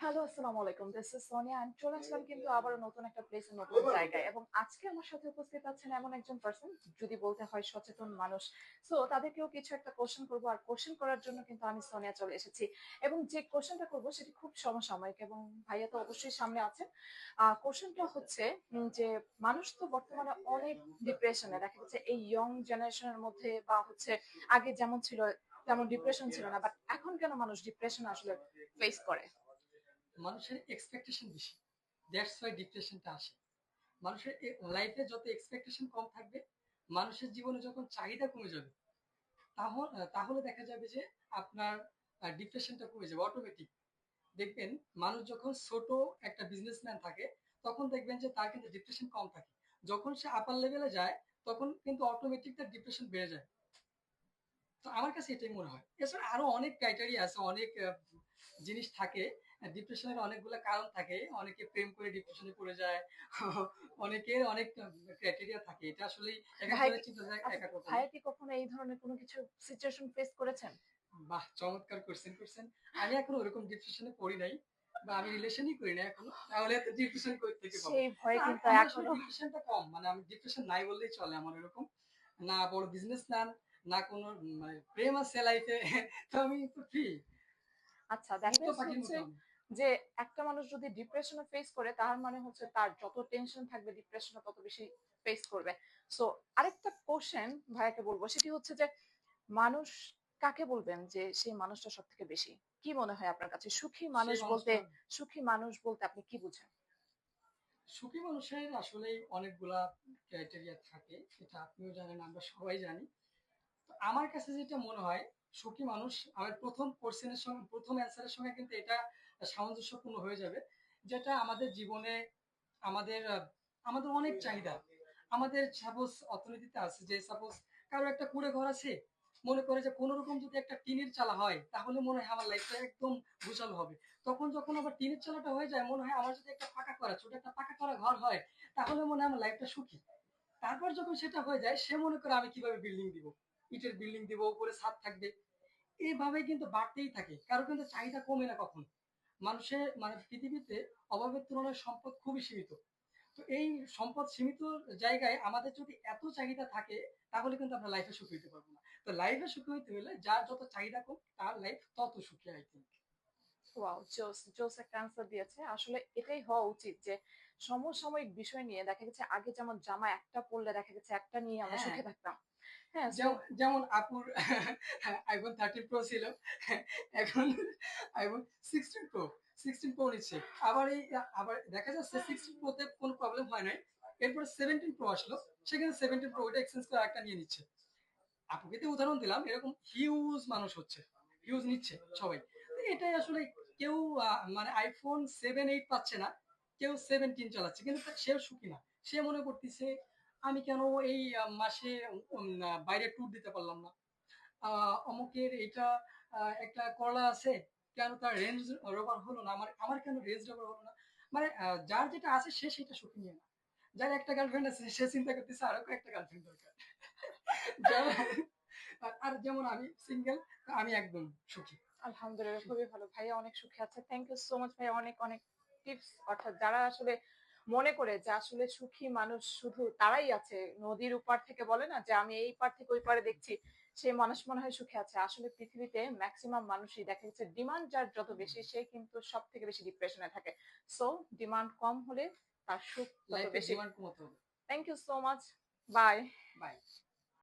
Hello, আসসালামু আলাইকুম। This is Sonia. আমি চলে আসলাম কিন্তু আবারও নতুন একটা প্লেসে, নতুন জায়গায়। এবং আজকে আমার সাথে উপস্থিত আছেন এমন একজন পারসন, যদি বলতে হয় সচেতন মানুষ। সো তাদেরকেও কিছু একটা কোয়েশ্চেন করবো, আর কোয়েশ্চেন করার জন্য কিন্তু আমি সোনিয়া চলে এসেছি। এবং যে কোয়েশ্চেনটা করবো সেটি খুব সমসাময়িক, এবং ভাইয়া তো অবশ্যই সামনে আছেন। কোয়েশ্চেনটা হচ্ছে যে মানুষ তো বর্তমানে অনেক ডিপ্রেশনে, দেখা যাচ্ছে এই ইয়ং জেনারেশনের মধ্যে, বা হচ্ছে আগে যেমন ছিল তেমন ডিপ্রেশন ছিল না, বাট এখন কেন মানুষ ডিপ্রেশন আসলে ফেস করে? মানুষের এক্সপেকটেশন বেশি, দ্যাটস ওয়াই ডিপ্রেশনটা আসে। মানুষের লাইফে যত এক্সপেকটেশন কম থাকবে, মানুষের জীবনে যখন চাহিদা কমে যাবে, তাহলে দেখা যাবে যে আপনার ডিপ্রেশনটা কমে যাবে অটোমেটিক। দেখবেন মানুষ যখন ছোট একটা বিজনেসম্যান থাকে, তখন দেখবেন যে তার কিন্তু ডিপ্রেশন কম থাকে। যখন সে আপার লেভেলে যায়, তখন কিন্তু অটোমেটিক তার ডিপ্রেশন বেড়ে যায়। তো আমার কাছে এটাই মনে হয়। এছাড়া আরো অনেক ক্রাইটেরিয়া আছে, অনেক জিনিস থাকে। ডিপ্রেশনের অনেকগুলো কারণ থাকে, অনেকে প্রেম করে ডিপ্রেশনে পড়ে যায়। অনেকের অনেক ক্রাইটেরিয়া থাকে, এটা আসলে এক ভাই একজনের কি চিন্তাধারা আচ্ছা, এক এক রকমের। ভাইয়া কি কখনো এই ধরনের কোনো কিছু সিচুয়েশন ফেস করেছেন? বাহ, চমৎকার কোশ্চেন করছেন। আমি এখনো ওরকম ডিপ্রেশনে পড়ি নাই, বা আমি রিলেশনই করি না এখনো, তাহলে এত ডিপ্রেশন কই থেকে পাবো? সেই ভয়ে না, কিন্তু আমার আসলে এখনো। ডিপ্রেশনটা কম, মানে আমি ডিপ্রেশন নাই বললেই চলে আমার এরকম। না বড় বিজনেসম্যান, না কোনো মানে প্রেম আছে লাইফে। তো আমি তো ফ্রি, আচ্ছা, দ্যাট মুক্ত মিন্স পাখির হচ্ছে মতো আমি। যে একটা মানুষ যদি ডিপ্রেশনে ফেস করে, তার মানে হচ্ছে তার যত টেনশন থাকবে ডিপ্রেশনে তত বেশি ফেস করবে। সো আরেকটা কোশ্চেন ভাইয়াকে বলবো, সেটি হচ্ছে যে মানুষ কাকে বলবেন যে সেই মানুষটা সব থেকে বেশি, কি মনে হয় আপনার কাছে সুখী সেই মানুষ বলতে? মানুষটা, সুখী মানুষ বলতে আপনি কি বুঝেন? সুখী মানুষের আসলে অনেকগুলা ক্রাইটেরিয়া থাকে, এটা আপনিও জানেন, আমরা সবাই জানি। তো আমার কাছে যেটা মনে হয়, সুখী মানুষ, আমার প্রথম কোশ্চেনের সঙ্গে, প্রথম অ্যান্সারের সঙ্গে কিন্তু এটা সামঞ্জস্যপূর্ণ হয়ে যাবে। যেটা আমাদের জীবনে, আমাদের আমাদের অনেক চাহিদা। আমাদের সাপোজ অর্থনীতিতে আছে যে, সাপোজ কারো একটা কুড়ে ঘর আছে, মনে করে যে কোনো রকম যদি একটা টিনের চালা হয়, তাহলে মনে হয় আমার লাইফটা একদম গোছালো হবে। তখন যখন আবার টিনের চালাটা হয়ে যায়, মনে হয় আমার যদি একটা পাকা করা, ছোট একটা পাকা করা ঘর হয়, তাহলে মনে হয় আমার লাইফটা সুখী। তারপর যখন সেটা হয়ে যায়, সে মনে করে আমি কিভাবে বিল্ডিং দিব, ইটের বিল্ডিং দিব, উপরে ছাদ থাকবে। এইভাবে কিন্তু বাড়তেই থাকে, কারো কিন্তু চাহিদা কমে না কখন। মানুষের মানে পৃথিবীতে অভাবের তুলনায় সম্পদ খুবই সীমিত। তো এই সম্পদ সীমিত জায়গায় আমাদের যদি এত চাহিদা থাকে, তাহলে কিন্তু আমরা লাইফে সুখী হতে পারবো না। তো লাইফে সুখী হতে হলে যার যত চাহিদা কম, তার লাইফ তত সুখী, আই থিঙ্ক। ওয়াও, জোস জোস একটা আনসার দিয়েছে। আসলে এটাই হওয়া উচিত যে সমসাময়িক বিষয় নিয়ে, দেখা গেছে আগে যেমন জামা একটা পরলে দেখা গেছে একটা নিয়ে আমরা হ্যাঁ, সুখে থাকতাম। হ্যাঁ, সো যেমন যেমন আপুর আইফোন 13 প্রো ছিল, এখন আইফোন 16 প্রো, 16 প্রো নিচ্ছে। আবার আবার দেখা যাচ্ছে 16 প্রোতে কোনো প্রবলেম হয় নাই, এরপরে 17 প্রো আসলো, সেখানে 17 প্রো ওইটা এক্সচেঞ্জ করে একটা নিয়ে নিচ্ছে। আপুকে তো উদাহরণ দিলাম, এরকম হিউজ মানুষ হচ্ছে, হিউজ নিচ্ছে সবাই। তো এটাই আসলে, কেউ মানে আইফোন 7 8 পাচ্ছে না, কেউ 17 চালাচ্ছে, কিন্তু সেও সুখী না। সে মনে করতেছে, আমি কেন এই মাসে বাইরে ট্যুর দিতে পারলাম না, অমুকের এটা একটা করলা আছে, কেন তার রেঞ্জ রোভার হলো না, আমার আমার কেন রেঞ্জ রোভার হলো না। মানে যার যেটা আছে সে সেটা সুখী নিয়ে না। যার একটা গার্লফ্রেন্ড আছে, সে চিন্তা করতেছে আরো একটা গার্লফ্রেন্ড দরকার। যার আর যেমন আমি সিঙ্গেল, আমি একদম সুখী। আলহামদুলিল্লাহ, খুবই ভালো। ভাইয়া অনেক সুখে আছে। থ্যাংক ইউ সো মাচ ভাইয়া, অনেক অনেক টিপস। অর্থাৎ যারা আসলে মনে করে যে আসলে সুখী মানুষ শুধু তারাই আছে, নদীর উপার থেকে বলে না যে আমি এই পার থেকে ওই পারে দেখছি, সেই মানুষ মনে হয় সুখে আছে। আসলে পৃথিবীতে ম্যাক্সিমাম মানুষই দেখা যাচ্ছে ডিমান্ড যার যত বেশি, সে কিন্তু সব থেকে বেশি ডিপ্রেশনে থাকে। সো ডিমান্ড কম হলে তার সুখ তত লাইফের বেশি। ডিমান্ড কমাতে হবে। Thank you so much. Bye. By.